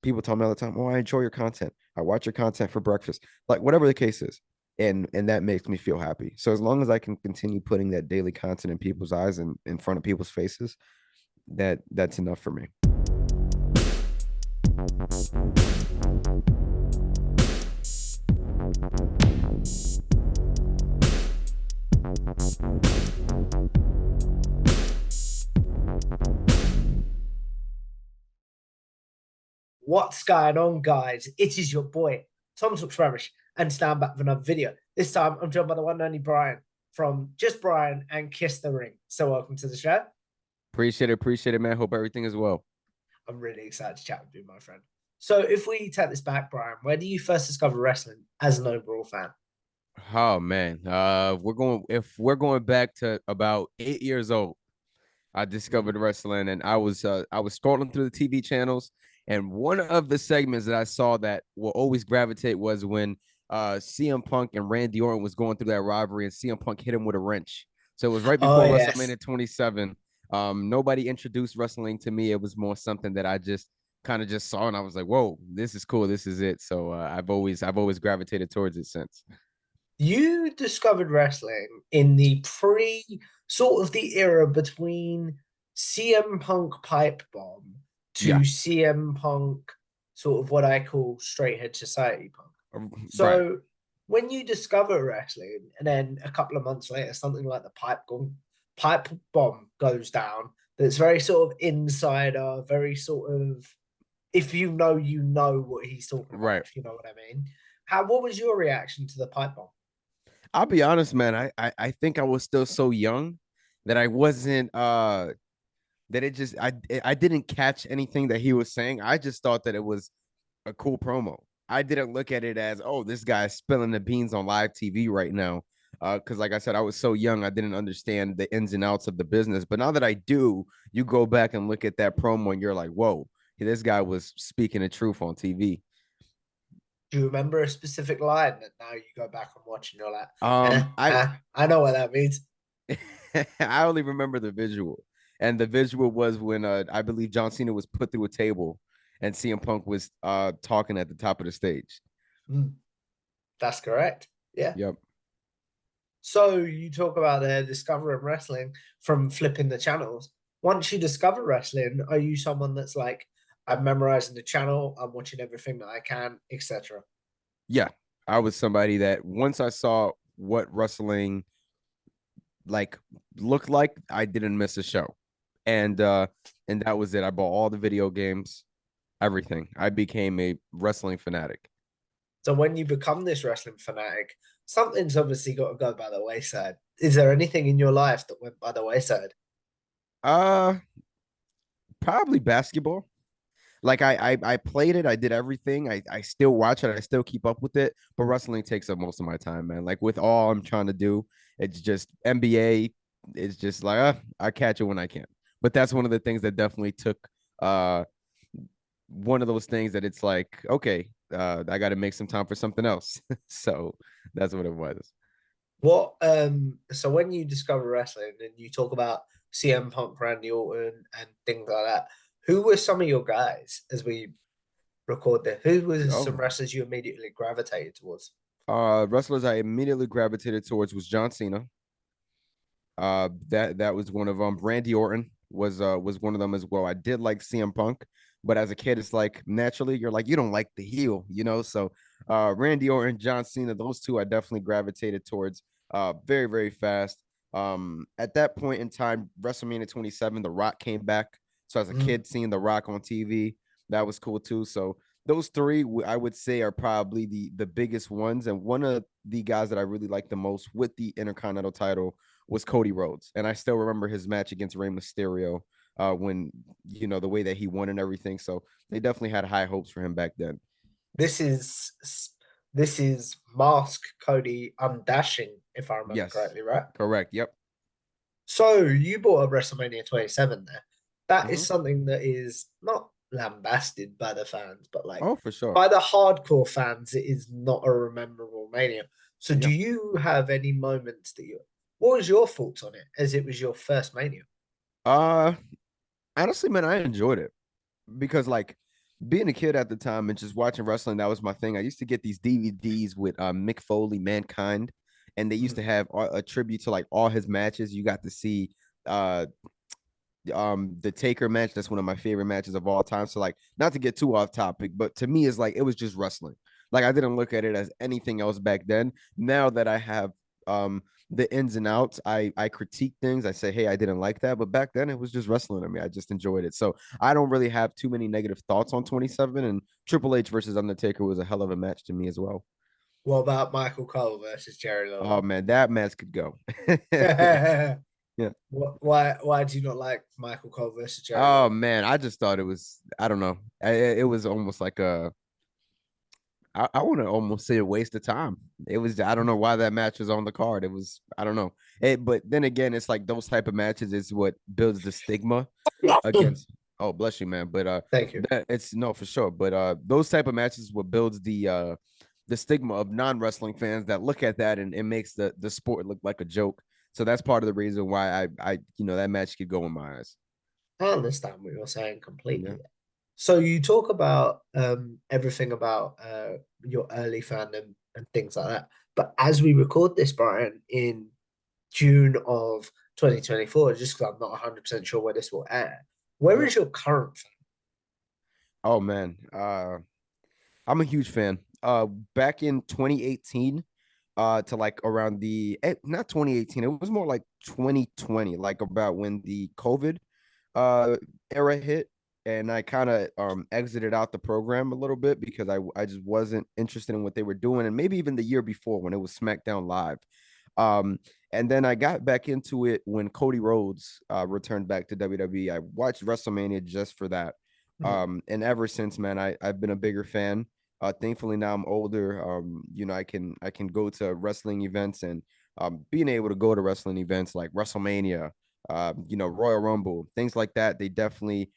people tell me all the time, "Oh, I enjoy your content. I watch your content for breakfast." Like whatever the case is, and that makes me feel happy. So as long as I can continue putting that daily content in people's eyes and in front of people's faces, that's enough for me. What's going on, guys? It is your boy, Tom Talks Rubbish, and stand back with another video. This time, I'm joined by the one and only Brian from Just Brian and Kiss the Ring. So, welcome to the show. Appreciate it, man. Hope everything is well. I'm really excited to chat with you, my friend. So, if we take this back, Brian, where do you first discover wrestling as an overall fan? Oh man, we're going back to about 8 years old. I discovered wrestling, and I was scrolling through the TV channels, and one of the segments that I saw that will always gravitate was when CM Punk and Randy Orton was going through that rivalry, and CM Punk hit him with a wrench. So it was right Oh, before yes. WrestleMania 27. Nobody introduced wrestling to me. It was more something that I just kind of just saw, and I was like, "Whoa, this is cool. This is it." So I've always gravitated towards it since. You discovered wrestling in the sort of the era between CM Punk Pipe Bomb Yeah, to CM Punk, sort of what I call straight head society punk. right. So when you discover wrestling, and then a couple of months later, something like the pipe bomb goes down, that's very sort of insider, very sort of if you know, you know what he's talking about, Right. if you know what I mean. What was your reaction to the pipe bomb? I'll be honest, man. I think I was still so young that I wasn't that it just I didn't catch anything that he was saying. I just thought that it was a cool promo. I didn't look at it as, oh, this guy's spilling the beans on live TV right now. Because like I said, I was so young, I didn't understand the ins and outs of the business. But now that I do, you go back and look at that promo and you're like, whoa, this guy was speaking the truth on TV. Do you remember a specific line that now you go back and watch and you're like, I I know what that means. I only remember the visual. And the visual was when I believe John Cena was put through a table and CM Punk was talking at the top of the stage. Mm, that's correct. Yeah. Yep. So you talk about discovering wrestling from flipping the channels. Once you discover wrestling, are you someone that's like, I'm memorizing the channel, I'm watching everything that I can, etc.? Yeah. I was somebody that once I saw what wrestling like looked like, I didn't miss a show. And that was it. I bought all the video games, everything. I became a wrestling fanatic. So when you become this wrestling fanatic, something's obviously got to go by the wayside. Is there anything in your life that went by the wayside? Uh Probably basketball. Like I played it, I did everything. I still watch it, I still keep up with it, but wrestling takes up most of my time, man. Like with all I'm trying to do, it's just NBA. It's just like I catch it when I can. But that's one of the things that definitely took uh one of those things that it's like, okay, I got to make some time for something else. So that's what it was. So when you discover wrestling and you talk about CM Punk, Randy Orton, and things like that, who were some of your guys as we record there? Who were some Oh, wrestlers you immediately gravitated towards? wrestlers I immediately gravitated towards was John Cena. That was one of them. Randy Orton was one of them as well. I did like CM Punk, but as a kid, it's like naturally you're like you don't like the heel, you know. So Randy Orton, John Cena, those two I definitely gravitated towards very, very fast. At that point in time, WrestleMania 27, The Rock came back. So as a Mm. kid, seeing The Rock on TV, that was cool too. So those three I would say are probably the biggest ones. And one of the guys that I really like the most with the Intercontinental title was Cody Rhodes. And I still remember his match against Rey Mysterio when, you know, the way that he won and everything. So they definitely had high hopes for him back then. This is this is Mask Cody Undashing, if I remember Yes, correctly, right? correct. Yep. So you bought a WrestleMania 27 there. That is Mm-hmm. something that is not lambasted by the fans, but like Oh, for sure. by the hardcore fans, it is not a memorable mania. So do Yeah. you have any moments that you what was your thoughts on it as it was your first mania? Uh, Honestly, man, I enjoyed it because, like, being a kid at the time and just watching wrestling, that was my thing. I used to get these DVDs with Mick Foley, Mankind, and they used to Mhm. have a tribute to like all his matches. You got to see uh the Taker match. That's one of my favorite matches of all time. So like, not to get too off topic, but to me, it's like it was just wrestling. Like I didn't look at it as anything else back then. Now that I have the ins and outs, I critique things. I say, hey, I didn't like that, but back then it was just wrestling to me. I just enjoyed it. So I don't really have too many negative thoughts on 27. And Triple H versus Undertaker was a hell of a match to me as well. What about Michael Cole versus Jerry Lawler? Oh man, that match could go. Yeah. Why do you not like Michael Cole versus Jerry Oh Lawler? man, I just thought it was, I don't know. It was almost like a, I want to almost say a waste of time. It was, I don't know why that match was on the card. It was, I don't know. But then again, it's like those type of matches is what builds the stigma against. Oh, bless you, man. But Thank you. that it's no for sure. But those type of matches what builds the stigma of non-wrestling fans that look at that and it makes the sport look like a joke. So that's part of the reason why I that match could go in my eyes. I understand what you're saying Yeah. completely. So you talk about everything about your early fandom and things like that. But as we record this, Brian, in June of 2024, just because I'm not 100% sure where this will air, where Yeah. is your current fan? Oh man. I'm a huge fan. Back in 2018, to like around not 2018, it was more like 2020, like about when the COVID uh era hit, and I kind of exited out the program a little bit because I just wasn't interested in what they were doing, and maybe even the year before when it was SmackDown Live. Um, and then I got back into it when Cody Rhodes returned back to WWE. I watched WrestleMania just for that. Mhm. And ever since, man, I've been a bigger fan. Thankfully now I'm older. I can go to wrestling events and being able to go to wrestling events like WrestleMania, Royal Rumble, things like that. They definitely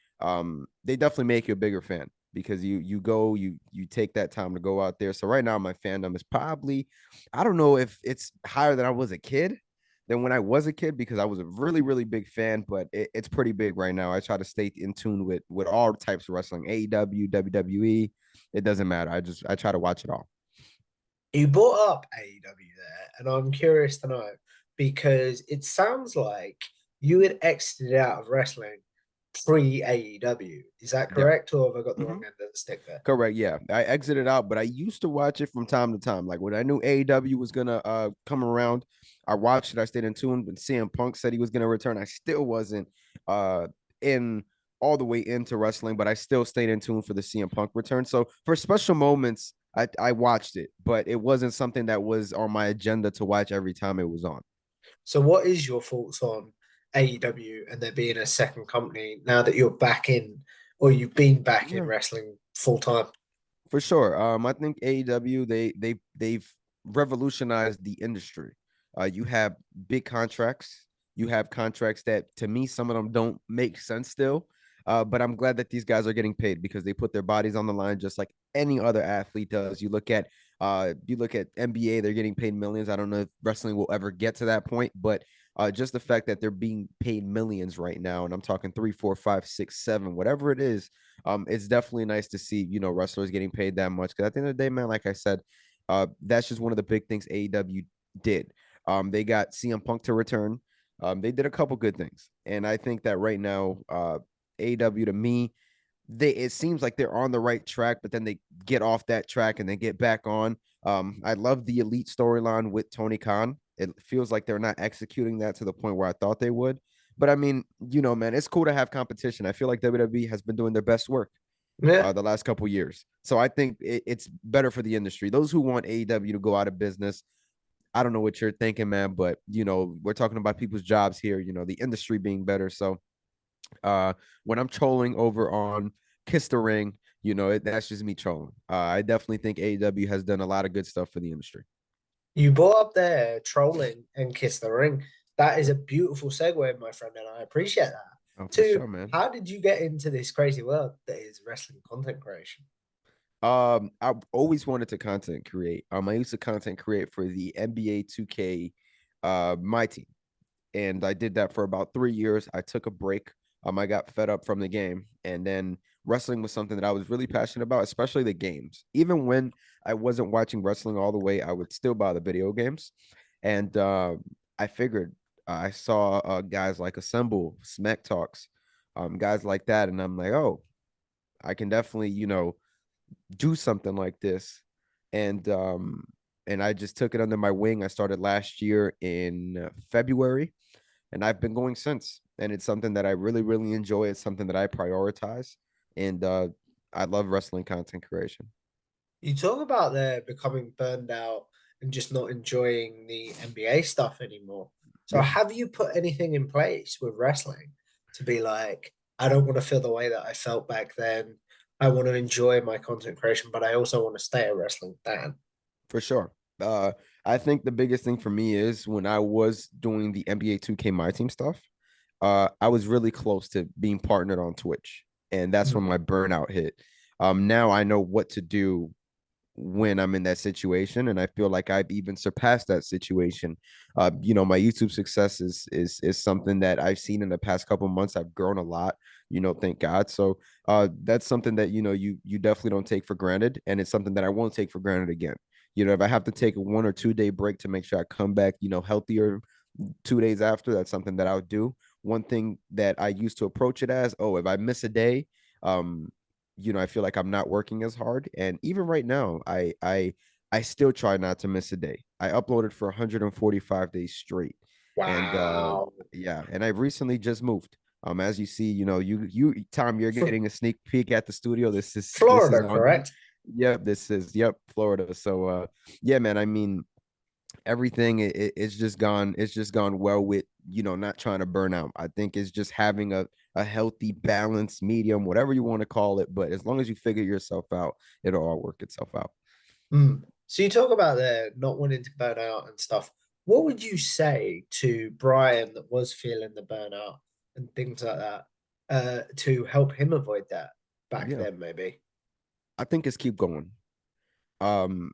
make you a bigger fan because you go you take that time to go out there. So right now my fandom is probably, I don't know if it's higher than I was a kid than when I was a kid because I was a really really big fan, but it's pretty big right now. I try to stay in tune with all types of wrestling, AEW, WWE. It doesn't matter. I try to watch it all. You brought up AEW there, and I'm curious to know because it sounds like you had exited out of wrestling pre AEW. Is that Yeah. correct, or have I got the wrong Mhm. end of the stick there? Correct. Yeah. I exited out, but I used to watch it from time to time. Like when I knew AEW was gonna come around, I watched it. I stayed in tune. When CM Punk said he was gonna return, I still wasn't in all the way into wrestling, but I still stayed in tune for the CM Punk return. So for special moments, I watched it, but it wasn't something that was on my agenda to watch every time it was on. So, what is your thoughts on AEW and there being a second company now that you're back in, or you've been back in Yeah. wrestling full time? For sure. I think AEW they've revolutionized the industry. You have big contracts. You have contracts that to me some of them don't make sense still. But I'm glad that these guys are getting paid because they put their bodies on the line just like any other athlete does. You look at NBA, they're getting paid millions. I don't know if wrestling will ever get to that point, but just the fact that they're being paid millions right now, and I'm talking three, four, five, six, seven, whatever it is, it's definitely nice to see, wrestlers getting paid that much. Because at the end of the day, man, like I said, that's just one of the big things AEW did. They got CM Punk to return. They did a couple good things, and I think that right now, AEW to me, it seems like they're on the right track, but then they get off that track and they get back on. I love the elite storyline with Tony Khan. It feels like they're not executing that to the point where I thought they would. But I mean, man, it's cool to have competition. I feel like WWE has been doing their best work Yeah. the last couple years. So I think it's better for the industry. Those who want AEW to go out of business, I don't know what you're thinking, man, but we're talking about people's jobs here, the industry being better. So when I'm trolling over on Kiss the Ring, that's just me trolling. I definitely think AEW has done a lot of good stuff for the industry. You brought up there trolling and Kiss the Ring. That is Yeah. a beautiful segue, my friend, and I appreciate that. Oh, for To sure, man. how did you get into this crazy world that is wrestling content creation? I always wanted to content create. I used to content create for the NBA 2K, my team, and I did that for about 3 years. I took a break. I got fed up from the game, and then wrestling was something that I was really passionate about, especially the games. Even when I wasn't watching wrestling all the way, I would still buy the video games. And I figured I saw guys like Assemble, Smack Talks, guys like that, and I'm like, oh, I can definitely, do something like this. And I just took it under my wing. I started last year in February, and I've been going since. And it's something that I really, really enjoy. It's something that I prioritize, and I love wrestling content creation. You talk about there becoming burned out and just not enjoying the NBA stuff anymore. So Yeah, have you put anything in place with wrestling to be like, I don't want to feel the way that I felt back then. I want to enjoy my content creation, but I also want to stay a wrestling fan. for sure. I think the biggest thing for me is when I was doing the NBA 2K My Team stuff, I was really close to being partnered on Twitch, and that's when Mm. my burnout hit. Now I know what to do when I'm in that situation, and I feel like I've even surpassed that situation. My YouTube success is something that I've seen in the past couple of months. I've grown a lot, thank God. So that's something that you definitely don't take for granted, and it's something that I won't take for granted again. If I have to take a 1 or 2 day break to make sure I come back, healthier 2 days after, that's something that I'll do. One thing that I used to approach it as, oh, if I miss a day, um, I feel like I'm not working as hard. And even right now, I still try not to miss a day. I uploaded for 145 days straight. And Wow. yeah, and I've recently just moved. As you see, Tom, you're getting a sneak peek at the studio. This is Florida, London. correct? Yep, Florida. So yeah, man, I mean, everything it's just gone well with not trying to burn out. I think it's just having a healthy balance medium, whatever you want to call it, but as long as you figure yourself out, it'll all work itself out. Mm. So you talk about the not wanting to burn out and stuff. What would you say to Brian that was feeling the burnout and things like that, to help him avoid that back Yeah, then, maybe? I think it's keep going. um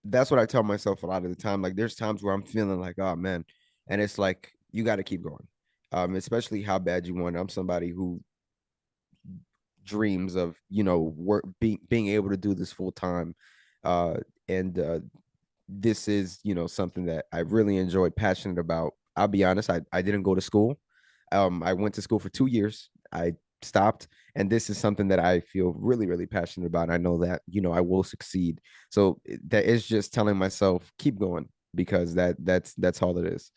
that's what I tell myself a lot of the time. Like there's times where I'm feeling like, oh man, and it's like you got to keep going, especially how bad you want. I'm somebody who dreams of work, being able to do this full time, and this is something that I really enjoy, passionate about. I'll be honest, I didn't go to school. I went to school for 2 years. I stopped, and this is something that I feel really, really passionate about. I know that I will succeed. So that is just telling myself keep going, because that's all it is.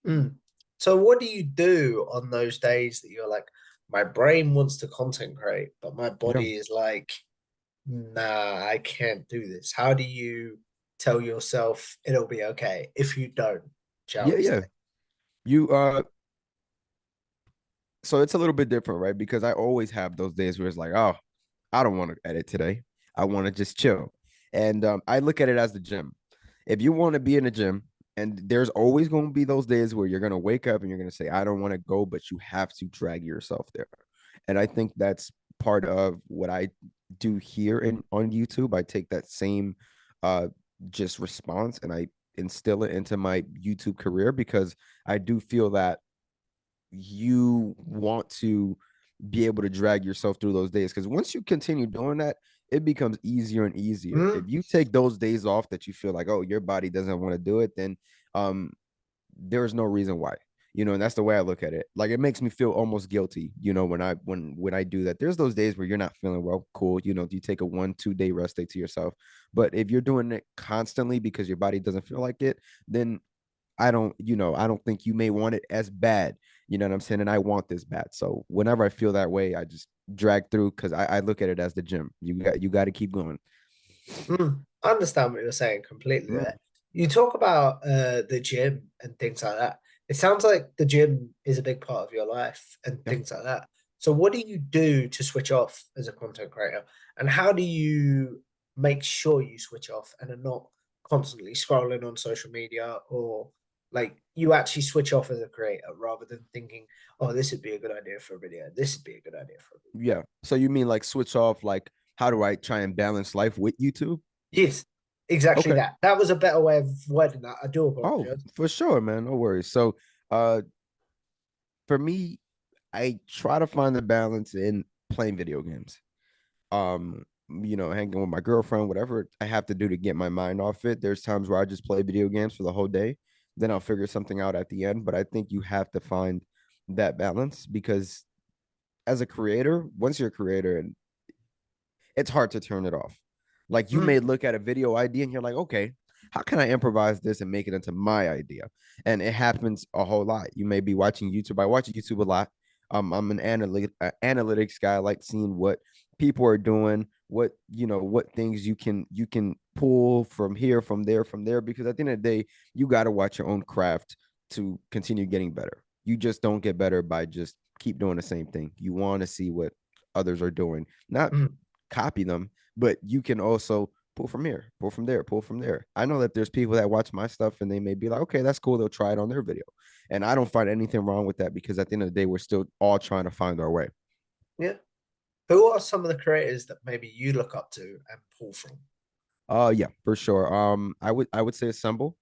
Mm. So what do you do on those days that you're like, my brain wants to content create, but my Yeah, body is like, nah, I can't do this. How do you tell yourself it'll be okay if you don't, shall yeah, we say? yeah. You So it's a little bit different, right? Because I always have those days where it's like, oh, I don't want to edit today. I want to just chill. And I look at it as the gym. If you want to be in the gym, and there's always going to be those days where you're going to wake up and you're going to say, I don't want to go, but you have to drag yourself there. And I think that's part of what I do here on YouTube. I take that same uh just response and I instill it into my YouTube career, because I do feel that you want to be able to drag yourself through those days, because once you continue doing that, it becomes easier and easier. If Mm, you take those days off that you feel like, oh, your body doesn't want to do it, then um there is no reason why. And that's the way I look at it. Like it makes me feel almost guilty, when I do that. There's those days where you're not feeling well, cool, you take a 1 2 day rest day to yourself. But if you're doing it constantly because your body doesn't feel like it, then I don't think you may want it as bad. You know what I'm saying? And I want this bad. So whenever I feel that way, I just drag through, because I look at it as the gym. You got to keep going. I understand what you're saying completely Mm, there. You talk about the gym and things like that. It sounds like the gym is a big part of your life and yeah. things like that. So what do you do to switch off as a content creator? And how do you make sure you switch off and are not constantly scrolling on social media, or like you actually switch off as a creator rather than thinking, oh, this would be a good idea for a video. This would be a good idea for a video. Yeah. So you mean like switch off, like how do I try and balance life with YouTube? Yes, exactly Okay. that. That was a better way of wording that. I do Oh, apologize. for sure, man. No worries. So for me, I try to find the balance in. playing video games. Hanging with my girlfriend, whatever I have to do to get my mind off it. There's times where I just play video games for the whole day, then I'll figure something out at the end. But I think you have to find that balance because as a creator, once you're a creator, and it's hard to turn it off. Like you may Mm, look at a video idea and you're like, okay, how can I improvise this and make it into my idea? And it happens a whole lot. You may be watching YouTube. I watch YouTube a lot. I'm an analytics guy. I like seeing what people are doing, what things you can pull from here, from there. Because at the end of the day, you got to watch your own craft to continue getting better. You just don't get better by just keep doing the same thing. You want to see what others are doing, not mm, copy them, but you can also pull from here, pull from there, pull from there. I know that there's people that watch my stuff and they may be like, okay, that's cool. They'll try it on their video. And I don't find anything wrong with that because at the end of the day, we're still all trying to find our way. yeah. Who are some of the creators that maybe you look up to and pull from? Yeah, for sure. I would say Assemble,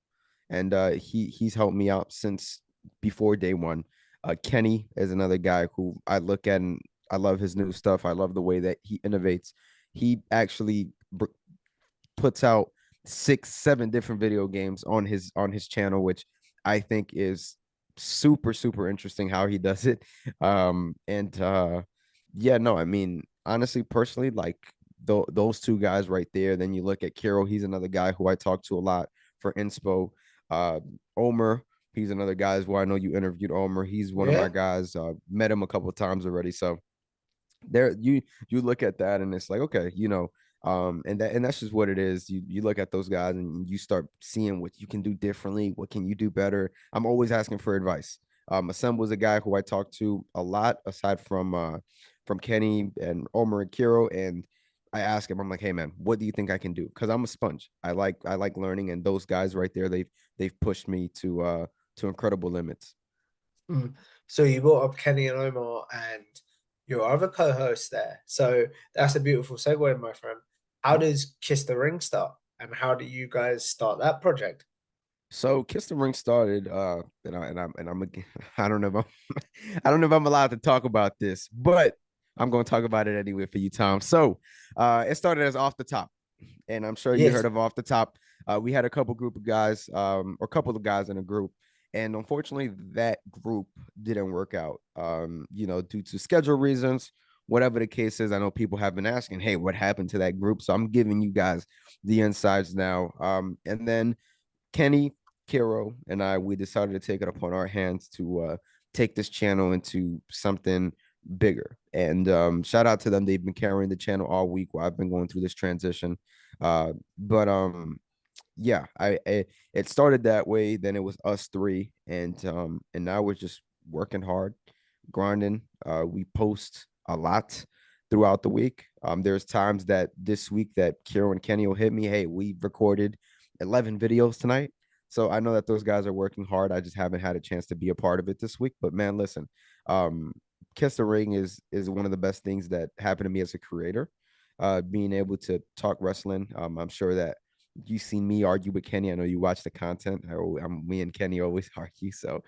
and he's helped me out since before day one. Kenny is another guy who I look at and I love his new stuff. I love the way that he innovates. He actually puts out 6 7 different video games on his channel, which I think is super super interesting how he does it. And Yeah, no, I mean honestly, personally, like those two guys right there. Then you look at Carol, he's another guy who I talk to a lot for inspo. uh Omer, he's another guy who I know you interviewed. Omer, he's one of my Yeah. guys. Met him a couple of times already. So there you look at that and it's like, okay, and that's just what it is. You look at those guys and you start seeing what you can do differently, what can you do better. I'm always asking for advice. Assemble was a guy who I talked to a lot aside from Kenny and Omer and Kiro, and I ask him, I'm like, hey man, what do you think I can do? Because I'm a sponge. I like learning, and those guys right there, they've pushed me to incredible limits. Mm. So you brought up Kenny and Omar and your other co-host there. So that's a beautiful segue, my friend. How does Kiss the Ring start? And how do you guys start that project? So Kiss the Ring started, I don't know if I don't know if I'm allowed to talk about this, but I'm going to talk about it anyway for you, Tom. So, it started as Off the Top, and I'm sure you heard Yes. of Off the Top. We had a couple group of guys, or a couple of guys in a group, and unfortunately, that group didn't work out. Due to schedule reasons, whatever the case is. I know people have been asking, "Hey, what happened to that group?" So I'm giving you guys the insides now. And then Kenny, Kiro, and we decided to take it upon our hands to take this channel into something bigger. And shout out to them. They've been carrying the channel all week while I've been going through this transition. But Yeah, it started that way. Then it was us three, and now we're just working hard, grinding. We post a lot throughout the week. There's times that this week that Kiro and Kenny will hit me. Hey, we recorded 11 videos tonight. So I know that those guys are working hard. I just haven't had a chance to be a part of it this week. But man, listen, um, Kiss the Ring is one of the best things that happened to me as a creator. Being able to talk wrestling. I'm sure that you seen me argue with Kenny. I know you watch the content. Me and Kenny always argue. So,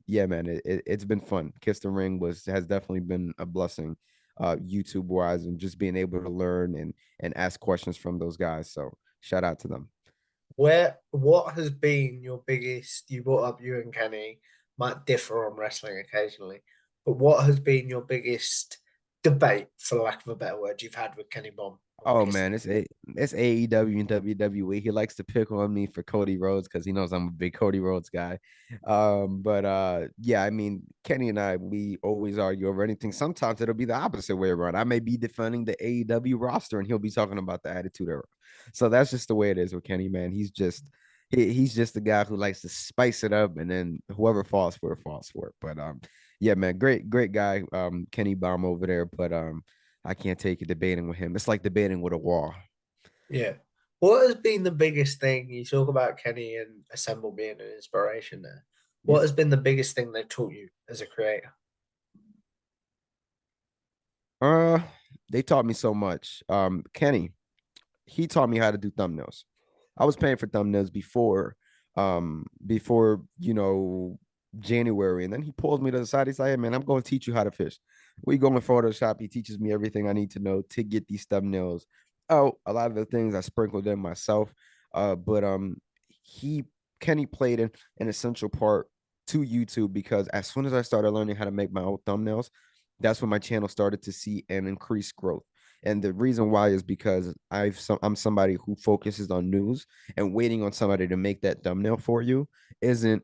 yeah, man, it's been fun. Kiss the Ring has definitely been a blessing, YouTube wise, and just being able to learn and ask questions from those guys. So, shout out to them. What has been your biggest, you brought up you and Kenny, might differ on wrestling occasionally, but what has been your biggest debate, for lack of a better word, you've had with Kenny Bomb on Oh Kiss the man, Ring? it's AEW and WWE. He likes to pick on me for Cody Rhodes because he knows I'm a big Cody Rhodes guy. But Yeah, I mean, Kenny and I, we always argue over anything. Sometimes it'll be the opposite way around. I may be defending the AEW roster and he'll be talking about the Attitude Era. So that's just the way it is with Kenny, man. He's just the guy who likes to spice it up, and then whoever falls for it falls for it. But Yeah, man, great guy, Kenny Baum over there. But I can't take it debating with him. It's like debating with a wall. Yeah. What has been the biggest thing? You talk about Kenny and Assemble being an inspiration there. Yeah. What has been the biggest thing they've taught you as a creator? Uh, they taught me so much. Kenny, he taught me how to do thumbnails. I was paying for thumbnails before January, and then he pulled me to the side. He's like, "Hey man, I'm going to teach you how to fish." we go in Photoshop. He teaches me everything I need to know to get these thumbnails out. A lot of the things I sprinkled in myself. But he Kenny played an essential part to YouTube because as soon as I started learning how to make my own thumbnails, that's when my channel started to see an increased growth. And the reason why is because I'm somebody who focuses on news, and waiting on somebody to make that thumbnail for you isn't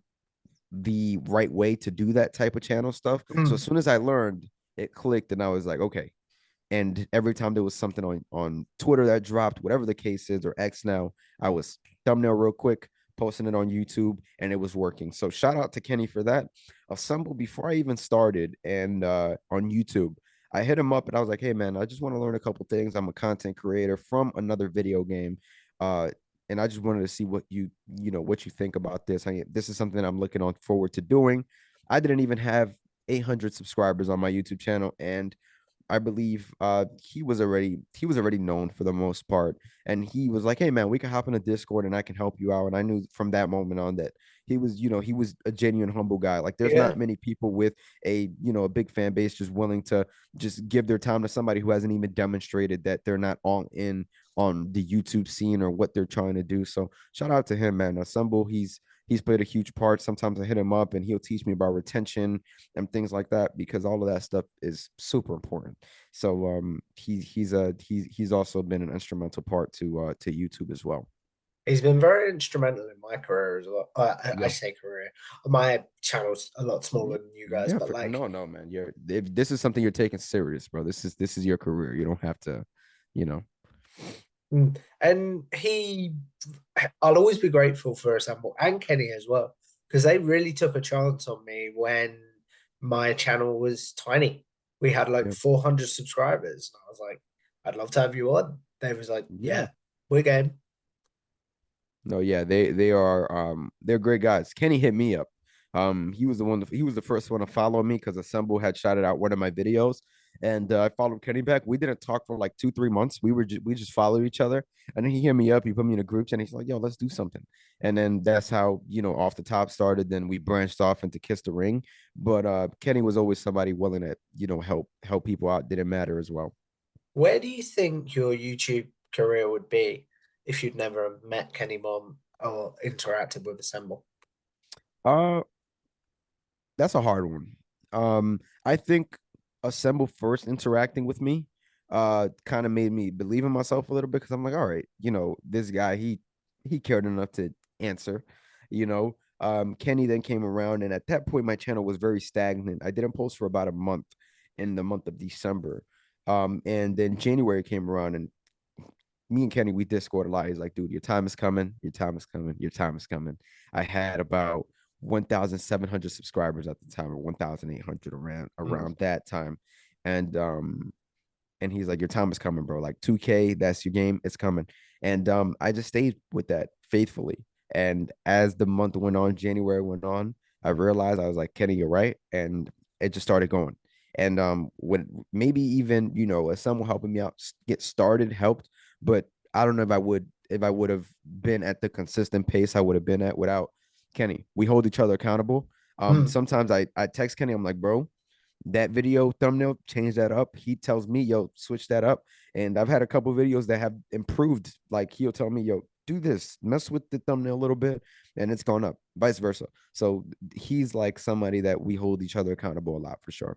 the right way to do that type of channel stuff. So as Mm. soon as I learned, it clicked, and I was like, okay. And every time there was something on Twitter that dropped, whatever the case is, or X now, I was thumbnail real quick, posting it on YouTube, and it was working. So shout out to Kenny for that. Assemble before I even started, and on YouTube, I hit him up and I was like, hey man, I just want to learn a couple things. I'm a content creator from another video game. Uh, and I just wanted to see what what you think about this. This is something I'm looking on forward to doing. I didn't even have 800 subscribers on my YouTube channel, and I believe he was already known for the most part. And he was like, hey man, we can hop in a Discord and I can help you out. And I knew from that moment on that he was a genuine humble guy. Like there's not Yeah. many people with a big fan base just willing to just give their time to somebody who hasn't even demonstrated that they're not all in on the YouTube scene or what they're trying to do. So shout out to him, man. Assemble, he's played a huge part. Sometimes I hit him up and he'll teach me about retention and things like that, because all of that stuff is super important. So he's also been an instrumental part to YouTube as well. He's been very instrumental in my career as well. I Yep. say career. My channel's a lot smaller than you guys, Yeah, but like, no, man. If this is something you're taking serious, bro. This is your career. You don't have to, you know. and I'll always be grateful for Assemble and Kenny as well, because they really took a chance on me when my channel was tiny. We had like Yeah. 400 subscribers. And I was like, I'd love to have you on. They was like, Yeah. yeah, we're game. No, yeah, they're great guys. Kenny hit me up. He was the first one to follow me because Assemble had shouted out one of my videos, and I followed Kenny back. We didn't talk for like 2-3 months. We just followed each other, and then he hit me up. He put me in a group chat, and he's like, "Yo, let's do something." And then that's how off the top started. Then we branched off into Kiss the Ring, but Kenny was always somebody willing to help people out. Didn't matter as well. Where do you think your YouTube career would be if you'd never met Kenny Mom or interacted with Assemble? Uh, That's a hard one. I think Assemble first interacting with me kind of made me believe in myself a little bit, because I'm like, all right, this guy, he cared enough to answer, you know. Kenny then came around, and at that point my channel was very stagnant. I didn't post for about a month in the month of December. And then January came around, and me and Kenny, we Discord a lot. He's like, dude, your time is coming. Your time is coming. Your time is coming. I had about 1,700 subscribers at the time, or 1,800 around that time. And he's like, your time is coming, bro. Like 2K, that's your game. It's coming. And I just stayed with that faithfully. And as the month went on, January went on, I realized, I was like, Kenny, you're right. And it just started going. And when maybe even, someone helping me out get started helped, but I don't know if I would have been at the consistent pace I would have been at without Kenny. We hold each other accountable. Mm. Sometimes I text Kenny, I'm like, bro, that video thumbnail, change that up. He tells me, yo, switch that up. And I've had a couple videos that have improved. Like he'll tell me, yo, do this, mess with the thumbnail a little bit, and it's gone up, vice versa. So he's like somebody that we hold each other accountable a lot, for sure.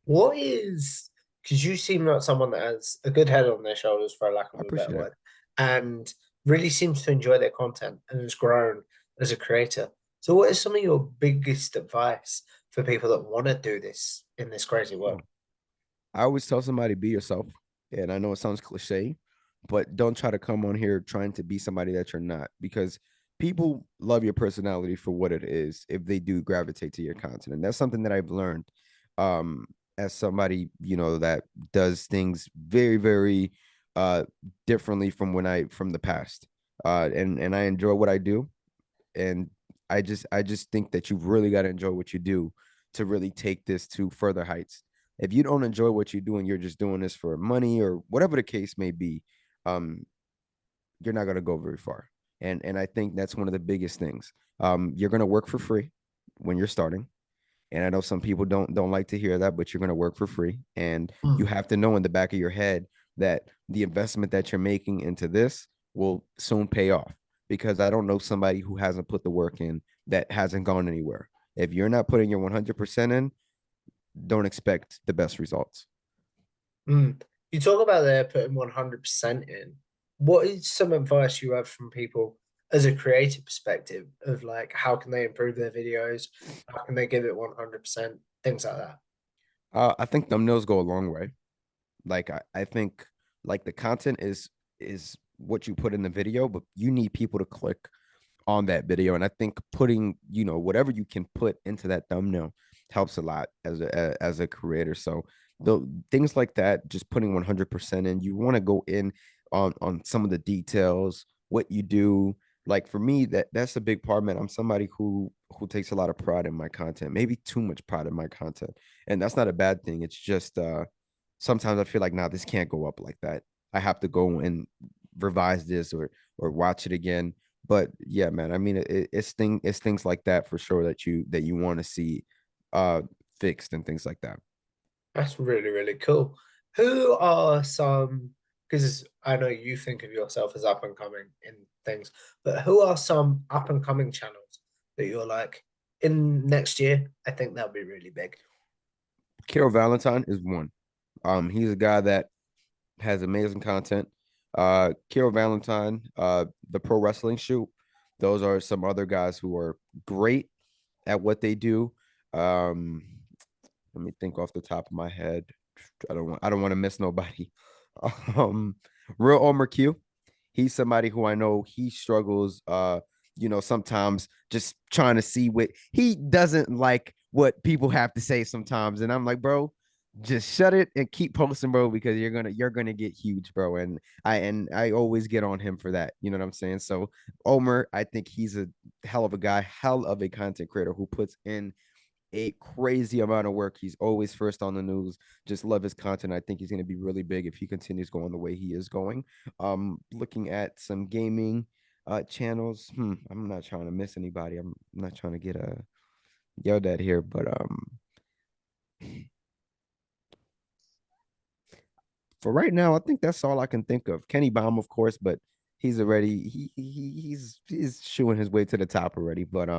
What is, because you seem like someone that has a good head on their shoulders, for a lack I of a better appreciate it. word, and really seems to enjoy their content and has grown as a creator. So, what is some of your biggest advice for people that want to do this in this crazy world? Oh, I always tell somebody, be yourself. And I know it sounds cliche, but don't try to come on here trying to be somebody that you're not, because people love your personality for what it is if they do gravitate to your content. And that's something that I've learned um as somebody, that does things very, very uh differently from the past. And I enjoy what I do, and I just think that you've really got to enjoy what you do to really take this to further heights. If you don't enjoy what you do and you're just doing this for money or whatever the case may be, um, you're not gonna go very far. And I think that's one of the biggest things. You're gonna work for free when you're starting. And I know some people don't like to hear that, but you're going to work for free. And you Mm, have to know in the back of your head that the investment that you're making into this will soon pay off. Because I don't know somebody who hasn't put the work in that hasn't gone anywhere. If you're not putting your 100% in, don't expect the best results. mm. You talk about there putting 100% in. What is some advice you have from people as a creative perspective of like how can they improve their videos? How can they give it 100%? Things like that. I think thumbnails go a long way. Like I think like the content is what you put in the video, but you need people to click on that video. And I think putting, whatever you can put into that thumbnail helps a lot as a creator. So the things like that, just putting 100% in, you want to go in on some of the details, what you do. Like for me, that's a big part, man. I'm somebody who takes a lot of pride in my content, maybe too much pride in my content. And that's not a bad thing. It's just sometimes I feel like, nah, this can't go up like that. I have to go and revise this or watch it again. But yeah, man, I mean, it's things like that for sure that you want to see uh fixed and things like that. That's really, really cool. Who are some, because I know you think of yourself as up and coming in things, but who are some up and coming channels that you're like, in next year, I think that'll be really big. Kiro Valentine is one. He's a guy that has amazing content. Kiro Valentine, the pro wrestling shoot. Those are some other guys who are great at what they do. Um, Let me think off the top of my head. I don't want to miss nobody. Um, Real Omar Q. He's somebody who I know he struggles sometimes just trying to see what he doesn't like what people have to say sometimes. And I'm like, bro, just shut it and keep posting, bro, because you're gonna get huge, bro. And I always get on him for that. You know what I'm saying? So Omer, I think he's a hell of a guy, hell of a content creator who puts in a crazy amount of work. He's always first on the news. Just love his content. I think he's going to be really big if he continues going the way he is going. Looking at some gaming channels. I'm not trying to miss anybody. I'm not trying to get yelled at here, but for right now, I think that's all I can think of. Kenny Baum, of course, but he's already he's shooing his way to the top already. But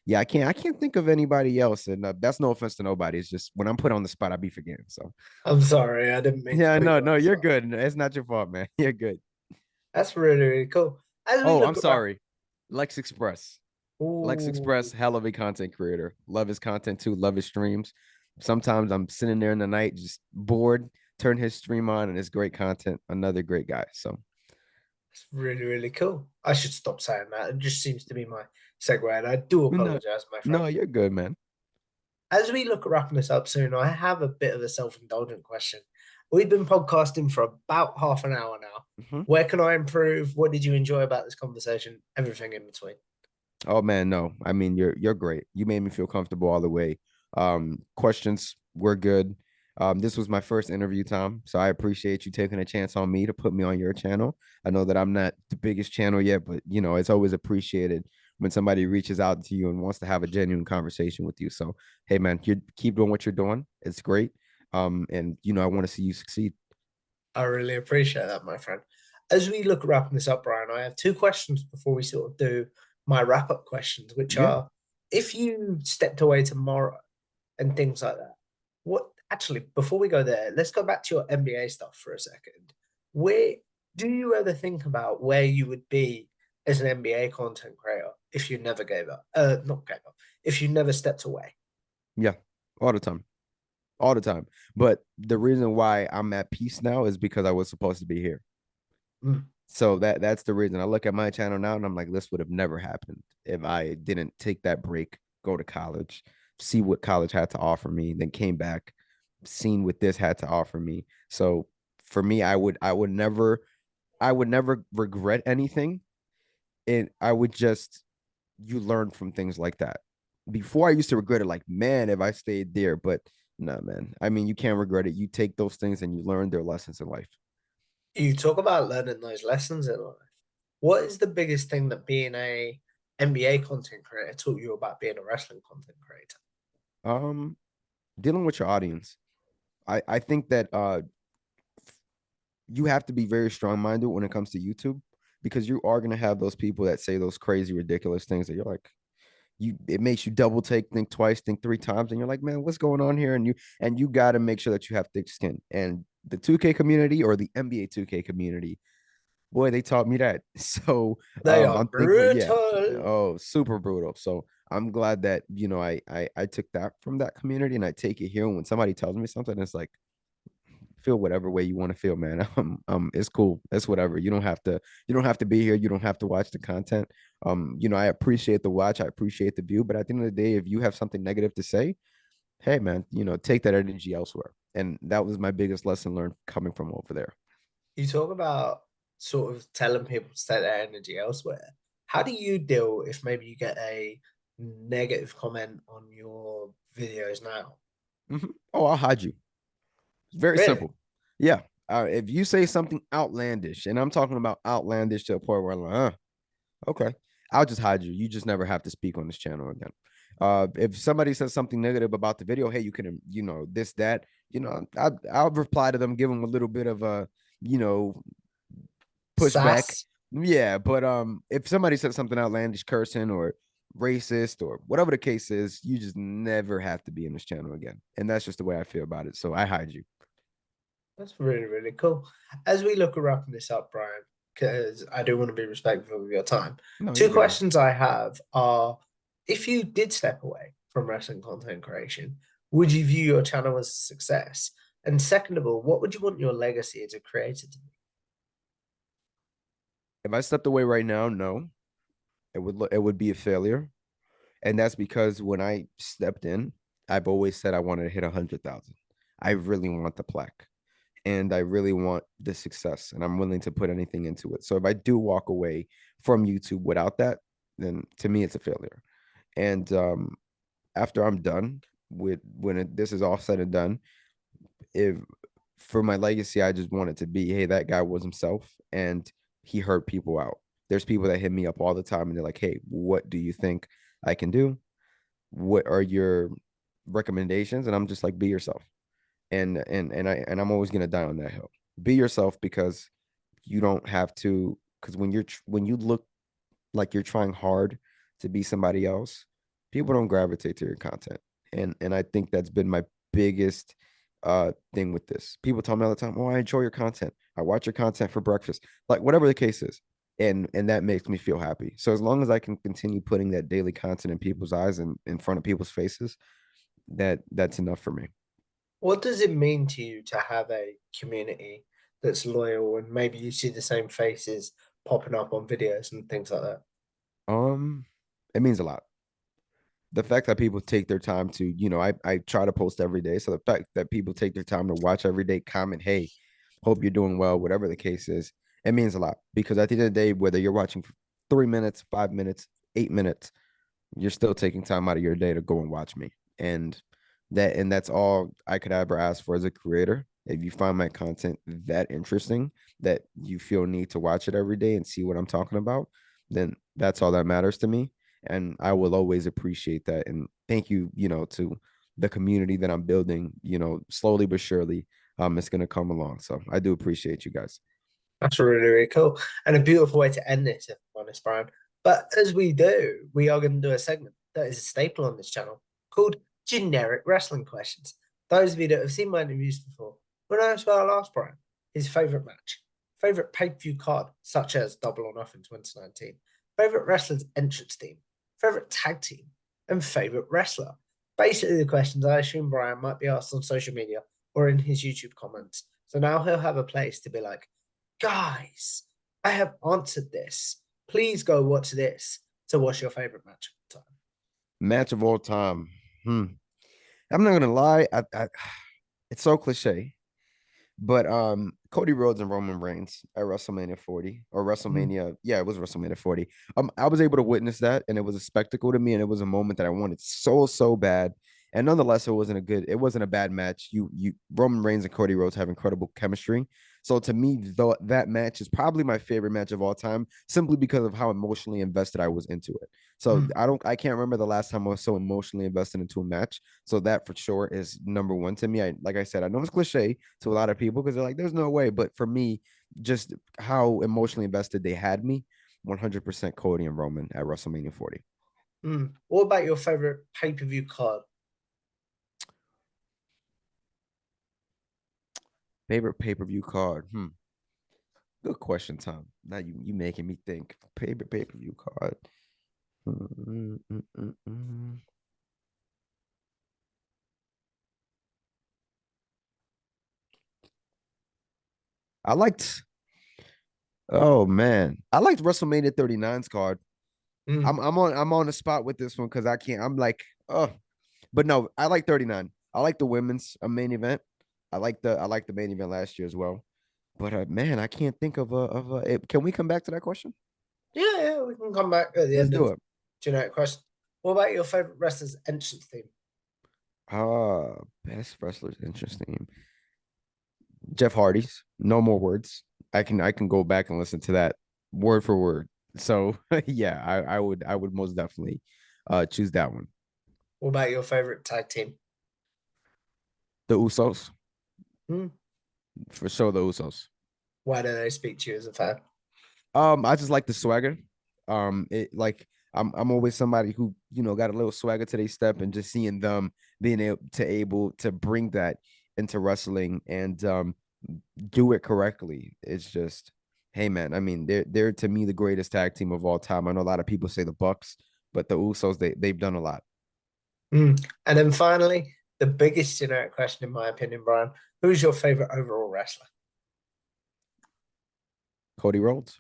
yeah, I can't think of anybody else, and that's no offense to nobody. It's just when I'm put on the spot, I be forgetting. So I'm sorry, I didn't mean to yeah, put no, you on no, the you're spot. good. It's not your fault, man. You're good. That's really, really cool. As we Oh, I'm look around, sorry. Lex Express. Lex ooh, Express, hell of a content creator. Love his content too. Love his streams. Sometimes I'm sitting there in the night just bored, turn his stream on, and it's great content. Another great guy. So it's really, really cool. I should stop saying that. It just seems to be my segue, and I do no, apologize, my no, friend. you're good, man. As we look at wrapping this up soon, I have a bit of a self-indulgent question. We've been podcasting for about half an hour now. Mhm. Where can I improve? What did you enjoy about this conversation? Everything in between. Oh man, no. I mean, you're great. You made me feel comfortable all the way. Questions were good. This was my first interview, Tom, so I appreciate you taking a chance on me to put me on your channel. I know that I'm not the biggest channel yet, but it's always appreciated when somebody reaches out to you and wants to have a genuine conversation with you. So, hey man, you keep doing what you're doing. It's great. And I want to see you succeed. I really appreciate that, my friend. As we look at wrapping this up, Brian, I have two questions before we sort of do my wrap-up questions, which Yeah. are if you stepped away tomorrow and things like that, what actually, before we go there, let's go back to your NBA stuff for a second. Where do you ever think about where you would be as an NBA content creator if you never gave up? Not gave up, if you never stepped away. Yeah. All the time. All the time. But the reason why I'm at peace now is because I was supposed to be here. Mm. So that's the reason. I look at my channel now and I'm like, this would have never happened if I didn't take that break, go to college, see what college had to offer me, then came back, seen what this had to offer me. So for me, I would never regret anything. And I would just you learn from things like that. Before I used to regret it, like, man, if I stayed there, but no, man. I mean, you can't regret it. You take those things and you learn their lessons in life. You talk about learning those lessons in life. What is the biggest thing that being a NBA content creator taught you about being a wrestling content creator? Um, Dealing with your audience. I think that you have to be very strong minded when it comes to YouTube because you are gonna have those people that say those crazy, ridiculous things that you're like, it makes you double take, think twice, think three times, and you're like, man, what's going on here? And you got to make sure that you have thick skin. And the 2K community or the NBA 2K community, boy, they taught me that. So They are I'm thankful. Yeah. brutal. Oh, super brutal. So I'm glad that I took that from that community and I take it here. When somebody tells me something, it's like feel whatever way you want to feel, man. It's cool. It's whatever. You don't have to be here. You don't have to watch the content. I appreciate the watch. I appreciate the view. But at the end of the day, if you have something negative to say, hey, man, take that energy elsewhere. And that was my biggest lesson learned coming from over there. You talk about sort of telling people to take their energy elsewhere. How do you deal if maybe you get a negative comment on your videos now? Oh, I'll hide you. It's very Really? simple. Yeah. If you say something outlandish, and I'm talking about outlandish to a point where I'm like, okay, I'll just hide you. You just never have to speak on this channel again. If somebody says something negative about the video, hey, you can, this, that, I'll reply to them, give them a little bit of a, you know, pushback. Sass? Yeah, but if somebody says something outlandish, cursing or racist or whatever the case is, you just never have to be in this channel again. And that's just the way I feel about it. So I hide you. That's really, really cool. As we look at wrapping this up, Brian, because I do want to be respectful of your time, No, you're two good, man. questions I have are if you did step away from wrestling content creation, would you view your channel as a success? And second of all, what would you want your legacy as a creator to be? If I stepped away right now, no, it would be a failure. And that's because when I stepped in, I've always said I wanted to hit 100,000. I really want the plaque and I really want the success and I'm willing to put anything into it. So if I do walk away from YouTube without that, then to me it's a failure. And after I'm done with this is all said and done, if for my legacy, I just want it to be, hey, that guy was himself and he hurt people out. There's people that hit me up all the time and they're like, hey, what do you think I can do? What are your recommendations? And I'm just like, be yourself. And I'm always gonna die on that hill. Be yourself because you don't have to. Because when you look like you're trying hard to be somebody else, people don't gravitate to your content. And I think that's been my biggest thing with this. People tell me all the time, "Oh, I enjoy your content. I watch your content for breakfast." Like whatever the case is. And that makes me feel happy. So as long as I can continue putting that daily content in people's eyes and in front of people's faces, that's enough for me. What does it mean to you to have a community that's loyal and maybe you see the same faces popping up on videos and things like that? Um, it means a lot. The fact that people take their time to, I try to post every day. So the fact that people take their time to watch every day, comment, hey, hope you're doing well, whatever the case is, it means a lot. Because at the end of the day, whether you're watching for 3 minutes, 5 minutes, 8 minutes, you're still taking time out of your day to go and watch me. And that's all I could ever ask for as a creator. If you find my content that interesting, that you feel need to watch it every day and see what I'm talking about, then that's all that matters to me. And I will always appreciate that. And thank you, to the community that I'm building, slowly but surely, it's gonna come along. So I do appreciate you guys. That's really, really cool. And a beautiful way to end this, if I'm honest, Brian. But as we do, we are going to do a segment that is a staple on this channel called Generic Wrestling Questions. Those of you that have seen my interviews before will know as well I'll ask Brian his favourite match, favourite pay-per-view card, such as Double or Nothing 2019, favourite wrestler's entrance team, favourite tag team, and favourite wrestler. Basically, the questions I assume Brian might be asked on social media or in his YouTube comments. So now he'll have a place to be like, guys, I have answered this. Please go watch this. So, what's your favorite match of all time? Match of all time. Hmm. I'm not gonna lie. It's so cliche. But Cody Rhodes and Roman Reigns at WrestleMania 40 or Mm. WrestleMania, yeah, it was WrestleMania 40. I was able to witness that, and it was a spectacle to me, and it was a moment that I wanted so bad. And nonetheless, it wasn't a bad match. You Roman Reigns and Cody Rhodes have incredible chemistry. So to me, though, that match is probably my favorite match of all time, simply because of how emotionally invested I was into it. So Mm, I can't remember the last time I was so emotionally invested into a match. So that for sure is number one to me. Like I said, I know it's cliche to a lot of people because they're like, there's no way. But for me, just how emotionally invested they had me, 100% Cody and Roman at WrestleMania 40. What about your favorite pay-per-view card? Favorite pay-per-view card? Good question, Tom. Now you making me think. Favorite pay-per-view card. Mm, mm, mm, mm. I liked. Oh man, I liked WrestleMania 39's card. Mm, I'm on the spot with this one because I can't. I'm like, oh, but no, I like 39. I like the women's main event. I like the main event last year as well. But man, I can't think of a. Can we come back to that question? yeah, we can come back at the Let's end do of it. generic question. What about your favorite wrestler's entrance theme? Best wrestlers interesting. Jeff Hardy's. No more words. I can go back and listen to that word for word. So yeah, I would most definitely choose that one. What about your favorite tag team? The Usos. Hmm. For sure the Usos. Why do they speak to you as a fan? I just like the swagger. It like I'm always somebody who got a little swagger to their step, and just seeing them being able to bring that into wrestling and do it correctly. It's just, hey man, I mean they're to me the greatest tag team of all time. I know a lot of people say the Bucks, but the Usos they've done a lot. Hmm. And then finally, the biggest generic question, in my opinion, Brian, who's your favorite overall wrestler? Cody Rhodes,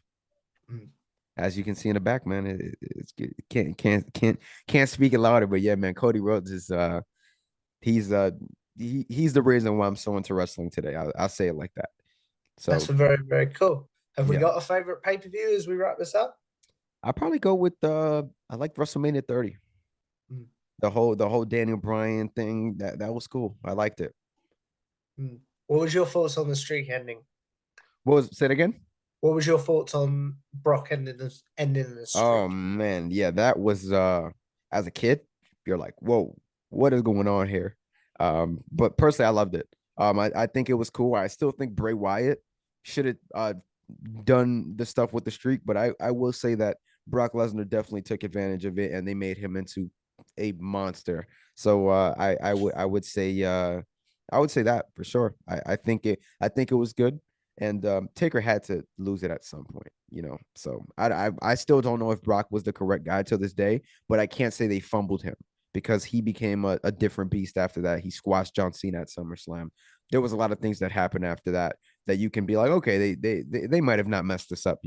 Hmm. as you can see in the back, man, it's good. Can't speak it louder, but yeah, man, Cody Rhodes is he's he's the reason why I'm so into wrestling today. I'll say it like that. That's So very, very cool. Have we yeah, got a favorite pay-per-view as we wrap this up? I'll probably go with I like WrestleMania 30. Hmm. The whole Daniel Bryan thing that was cool. I liked it. Hmm. What was your thoughts on the streak ending? What was say it again? What was your thoughts on Brock ending the Oh streak? man, yeah, that was as a kid, you're like, whoa, what is going on here? But personally, I loved it. I think it was cool. I still think Bray Wyatt should have done the stuff with the streak, but I will say that Brock Lesnar definitely took advantage of it, and they made him into a monster. So I would say that for sure. I think it was good, and Taker had to lose it at some point, So I still don't know if Brock was the correct guy to this day, but I can't say they fumbled him because he became a different beast after that. He squashed John Cena at SummerSlam. There was a lot of things that happened after that you can be like, okay, they might have not messed this up.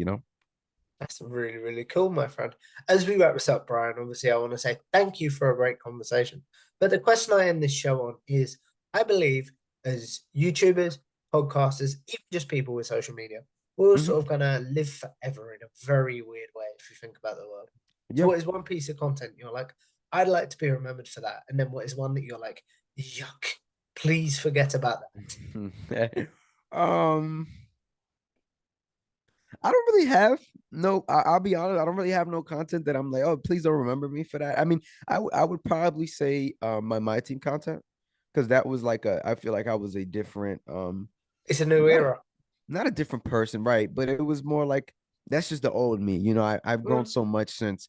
That's really, really cool, my friend. As we wrap this up, Brian, obviously, I want to say thank you for a great conversation. But the question I end this show on is I believe as YouTubers, podcasters, even just people with social media, we're all Hmm. sort of going to live forever in a very weird way if you think about the world. So, Yeah. what is one piece of content you're like, I'd like to be remembered for that? And then what is one that you're like, yuck, please forget about that? um, I don't really have no. I'll be honest. I don't really have no content that I'm like, oh, please don't remember me for that. I mean, I would probably say my team content because that was like I feel like I was a different It's a new not a era. not a different person, right? But it was more like that's just the old me. I've grown Mm, so much since.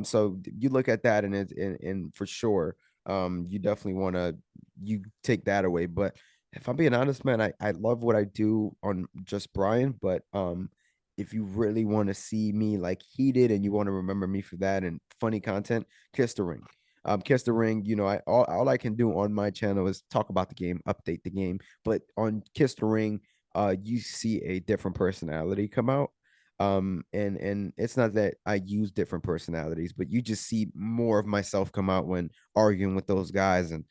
So you look at that and for sure, you definitely want to you take that away. But if I'm being honest, man, I love what I do on just Brian, but if you really want to see me like heated and you want to remember me for that and funny content, Kiss the Ring. Kiss the Ring, all I can do on my channel is talk about the game, update the game. But on Kiss the Ring, you see a different personality come out. And it's not that I use different personalities, but you just see more of myself come out when arguing with those guys and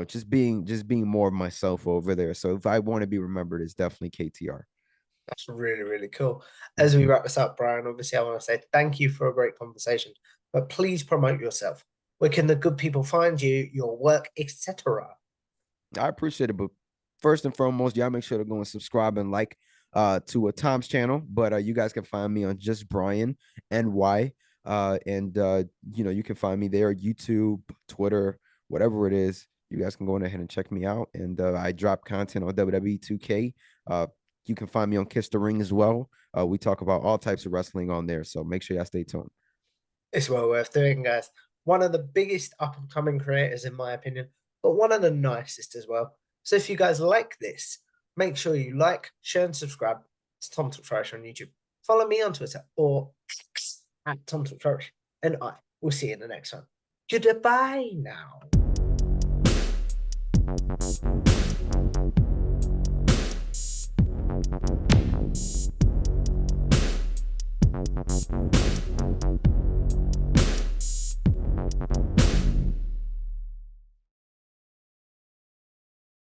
just being more of myself over there. So if I want to be remembered, it's definitely KTR. That's really, really cool. As we Mhm. wrap this up, Brian, obviously, I want to say thank you for a great conversation, but please promote yourself. Where can the good people find you, your work, etc.? I appreciate it, but first and foremost, y'all make sure to go and subscribe and like to a Tom's channel, but you guys can find me on just Brian NY. And you can find me there, YouTube, Twitter, whatever it is. You guys can go ahead and check me out. And I drop content on WWE 2K. You can find me on Kiss the Ring as well. We talk about all types of wrestling on there, so make sure y'all stay tuned. It's well worth doing, guys. One of the biggest up and coming creators, in my opinion, but one of the nicest as well. So if you guys like this, make sure you like, share, and subscribe to Tom Talks Irish on YouTube. Follow me on Twitter or at Tom Talks Irish, and I will see you in the next one. Goodbye now.